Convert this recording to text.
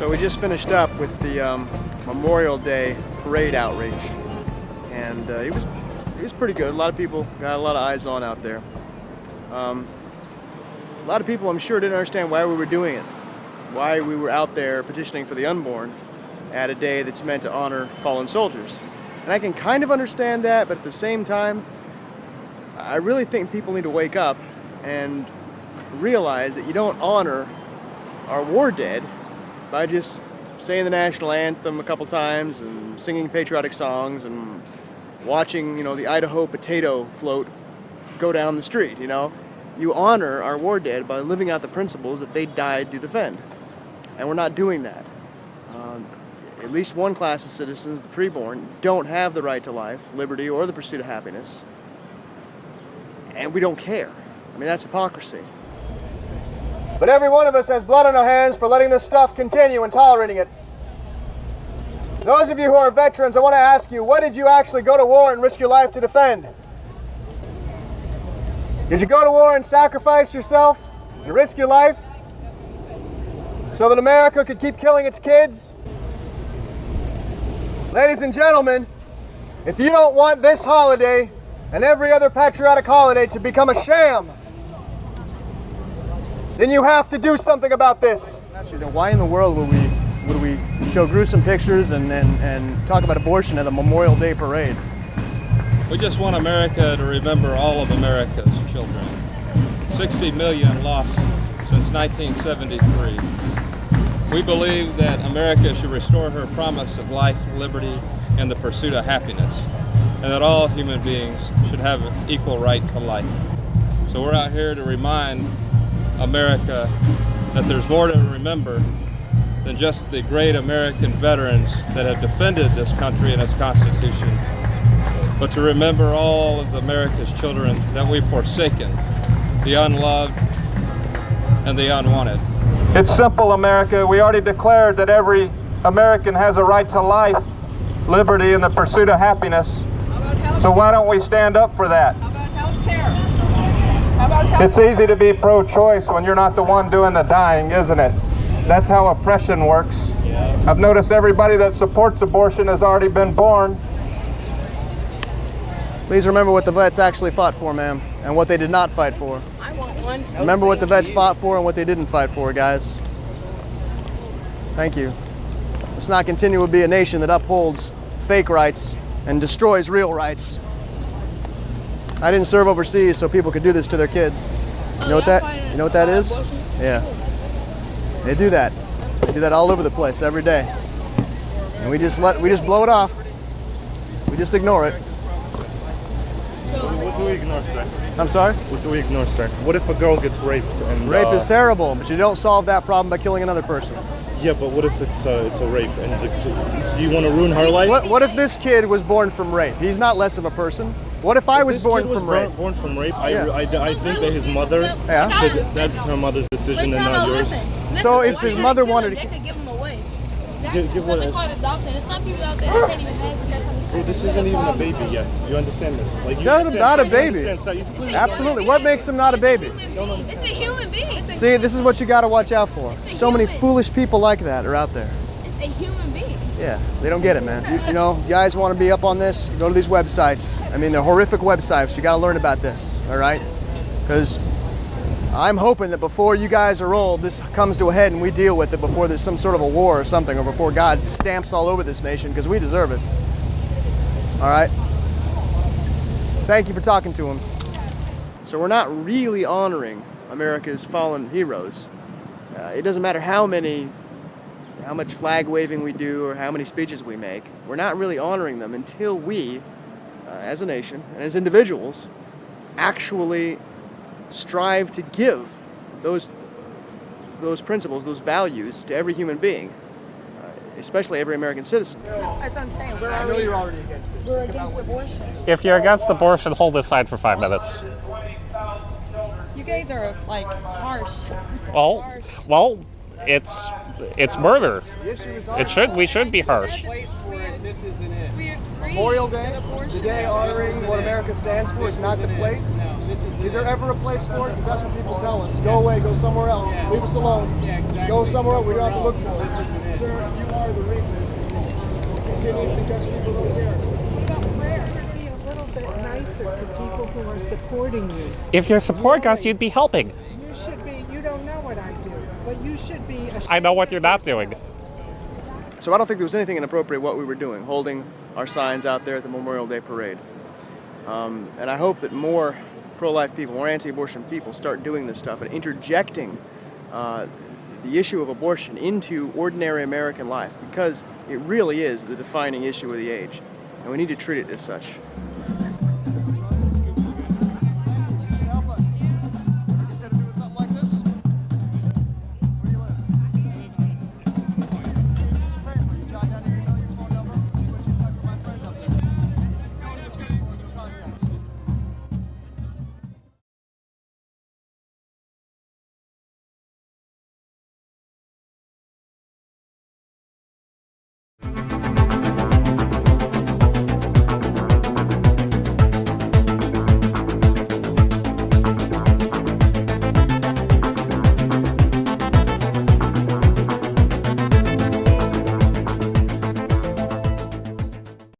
So we just finished up with the Memorial Day parade outreach, and it was pretty good. A lot of people got a lot of eyes on out there. A lot of people, I'm sure, didn't understand why we were doing it, why we were out there petitioning for the unborn at a day that's meant to honor fallen soldiers. And I can kind of understand that, but at the same time, I really think people need to wake up and realize that you don't honor our war dead by just saying the national anthem a couple times and singing patriotic songs and watching, the Idaho potato float go down the street, You honor our war dead by living out the principles that they died to defend. And we're not doing that. At least one class of citizens, the preborn, don't have the right to life, liberty, or the pursuit of happiness. And we don't care. That's hypocrisy. But every one of us has blood on our hands for letting this stuff continue and tolerating it. Those of you who are veterans, I want to ask you, what did you actually go to war and risk your life to defend? Did you go to war and sacrifice yourself and risk your life so that America could keep killing its kids? Ladies and gentlemen, if you don't want this holiday and every other patriotic holiday to become a sham, then you have to do something about this. Why in the world would we show gruesome pictures and talk about abortion at the Memorial Day parade? We just want America to remember all of America's children. 60 million lost since 1973. We believe that America should restore her promise of life, liberty, and the pursuit of happiness, and that all human beings should have an equal right to life. So we're out here to remind America that there's more to remember than just the great American veterans that have defended this country and its Constitution, but to remember all of America's children that we've forsaken, the unloved and the unwanted. It's simple, America. We already declared that every American has a right to life, liberty, and the pursuit of happiness. So why don't we stand up for that? How about health care? How about health care? It's easy to be pro-choice when you're not the one doing the dying, isn't it? That's how oppression works. Yeah. I've noticed everybody that supports abortion has already been born. Please remember what the vets actually fought for, ma'am, and what they did not fight for. I want one. Remember what the vets fought for and what they didn't fight for, guys. Thank you. Let's not continue to be a nation that upholds fake rights and destroys real rights. I didn't serve overseas so people could do this to their kids. You know what that is? Yeah. They do that. They do that all over the place every day. And we just blow it off. We just ignore it. What do we ignore, sir? I'm sorry? What do we ignore, sir? What if a girl gets raped? And rape is terrible, but you don't solve that problem by killing another person. Yeah, but what if it's a rape? And do you want to ruin her life? What if this kid was born from rape? He's not less of a person. What if I was born from rape? Born from rape? Yeah. I think that his mother. Yeah. That's her mother's decision and not yours. So if his mother wanted to, they could give him away. Give what Something called adoption. There's some people out there that can't even have it. Well, this isn't even a baby yet. You understand this? Like you not a baby. Please, absolutely. What makes him not a baby? It's a human being. See, this is what you got to watch out for. So many foolish people like that are out there. It's a human being. Yeah, they don't get it, man. You guys want to be up on this? Go to these websites. They're horrific websites. You got to learn about this, all right? Because I'm hoping that before you guys are old, this comes to a head and we deal with it before there's some sort of a war or something, or before God stamps all over this nation, because we deserve it. All right? Thank you for talking to him. So we're not really honoring America's fallen heroes. It doesn't matter how much flag waving we do or how many speeches we make. We're not really honoring them until we, as a nation and as individuals, actually strive to give those principles, those values to every human being, especially every American citizen. That's what I'm saying. I know you're already against it. We're against abortion. If you're against abortion, hold this side for 5 minutes. You guys are harsh. Well, it's murder. We should be harsh. We agree Memorial Day, the day honoring what America stands for, is not the place? Is there ever a place for it? Because that's what people tell us. Go away, go somewhere else. Leave us alone. Go somewhere else. We don't have to look for it. Sir, you are the reason this continues because people don't care. Be a little bit nicer to people who are supporting you. If you support us, you'd be helping. You should be, you don't know what I do, but you should be ashamed I know what of you're not yourself. doing. So I don't think there was anything inappropriate what we were doing, holding our signs out there at the Memorial Day parade. And I hope that more pro-life people, more anti-abortion people start doing this stuff and interjecting the issue of abortion into ordinary American life, because it really is the defining issue of the age, and we need to treat it as such.